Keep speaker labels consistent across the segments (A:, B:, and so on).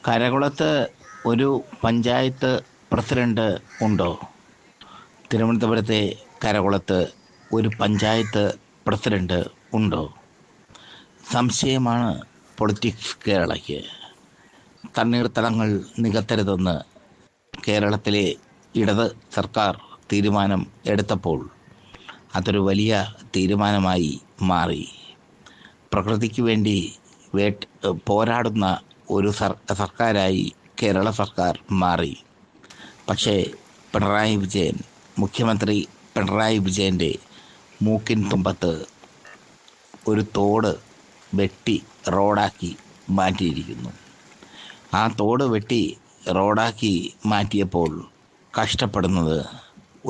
A: കരകുളത്ത് ഒരു പഞ്ചായത്ത് പ്രസിഡന്റ് ഉണ്ടോ? തിരുവനന്തപുരത്തെ കരകുളത്ത് ഒരു പഞ്ചായത്ത് പ്രസിഡന്റ് ഉണ്ടോ? സംശയമാണ് പൊളിറ്റിക്സ് കേരളയ്ക്ക്. തണ്ണീർത്തടങ്ങൾ നികത്തരുതെന്ന് കേരളത്തിലെ ഇടത് സർക്കാർ തീരുമാനം എടുത്തപ്പോൾ അതൊരു വലിയ തീരുമാനമായി മാറി. പ്രകൃതിക്ക് വേണ്ടി പോരാടുന്ന ഒരു സർക്കാരായി കേരള സർക്കാർ മാറി. പക്ഷേ മുഖ്യമന്ത്രി പിണറായി വിജയൻ്റെ മൂക്കിൻ തുമ്പത്ത് ഒരു തോട് വെട്ടി റോഡാക്കി മാറ്റിയിരിക്കുന്നു. ആ തോട് വെട്ടി റോഡാക്കി മാറ്റിയപ്പോൾ കഷ്ടപ്പെടുന്നത്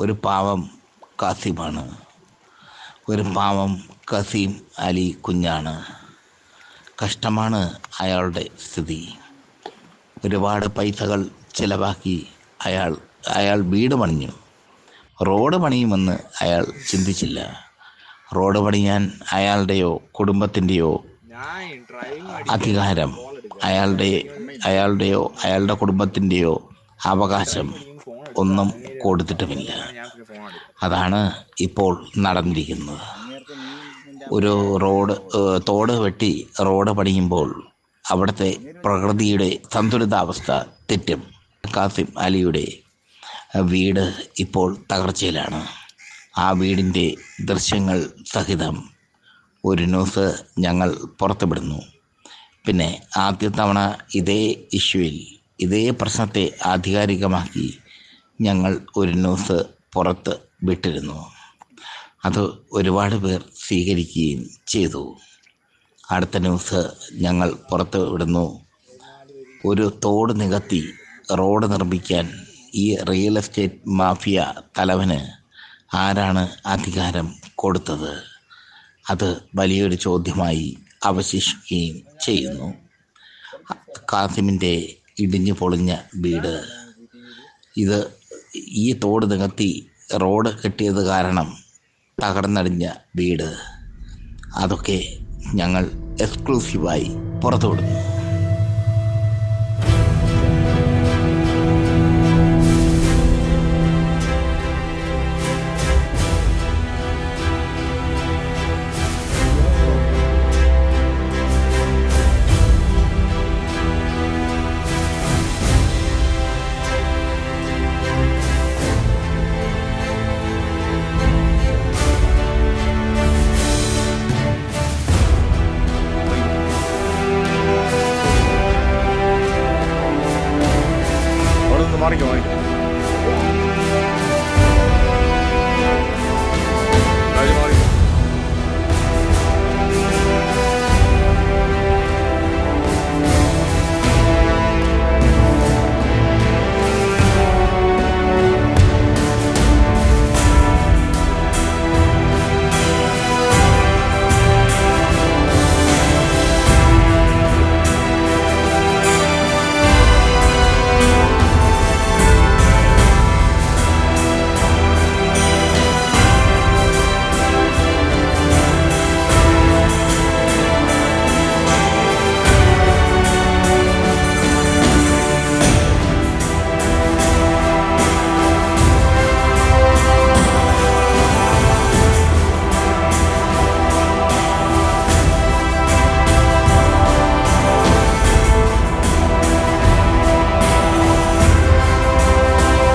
A: ഒരു പാവം കാസിമാണ്. ഒരു പാവം കസീം അലി കുഞ്ഞാണ്. കഷ്ടമാണ് അയാളുടെ സ്ഥിതി. ഒരുപാട് പൈസകൾ ചിലവാക്കി അയാൾ വീട് പണിഞ്ഞു. റോഡ് പണിയുമെന്ന് അയാൾ ചിന്തിച്ചില്ല. റോഡ് പണിയാൻ അയാളുടെയോ കുടുംബത്തിൻ്റെയോ അധികാരം, അയാളുടെയോ അയാളുടെ കുടുംബത്തിൻ്റെയോ അവകാശം ഒന്നും കൊടുത്തിട്ടുമില്ല. അതാണ് ഇപ്പോൾ നടന്നിരിക്കുന്നത്. ഒരു തോട് വെട്ടി റോഡ് പണിയുമ്പോൾ അവിടുത്തെ പ്രകൃതിയുടെ സന്തുലിതാവസ്ഥ തെറ്റും. കാസിം അലിയുടെ വീട് ഇപ്പോൾ തകർച്ചയിലാണ്. ആ വീടിൻ്റെ ദൃശ്യങ്ങൾ സഹിതം ഒരു ന്യൂസ് ഞങ്ങൾ പുറത്തുവിടുന്നു. പിന്നെ ആദ്യ തവണ ഇതേ പ്രശ്നത്തെ ആധികാരികമാക്കി ഞങ്ങൾ ഒരു ന്യൂസ് പുറത്ത് വിട്ടിരുന്നു. അത് ഒരുപാട് പേർ സ്വീകരിക്കുകയും ചെയ്തു. അടുത്ത ന്യൂസ് ഞങ്ങൾ പുറത്ത് വിടുന്നു. ഒരു തോട് നികത്തി റോഡ് നിർമ്മിക്കാൻ ഈ റിയൽ എസ്റ്റേറ്റ് മാഫിയ തലവന് ആരാണ് അധികാരം കൊടുത്തത്? അത് വലിയൊരു ചോദ്യമായി അവശേഷിക്കുകയും ചെയ്യുന്നു. കാസിമിൻ്റെ ഇടിഞ്ഞു പൊളിഞ്ഞ വീട്, ഈ തോട് നികത്തി റോഡ് കെട്ടിയത് കാരണം തകർന്നടിഞ്ഞ വീട്, അതൊക്കെ ഞങ്ങൾ എക്സ്ക്ലൂസീവായി പുറത്തുവിടുന്നു.
B: മാറിക്കോ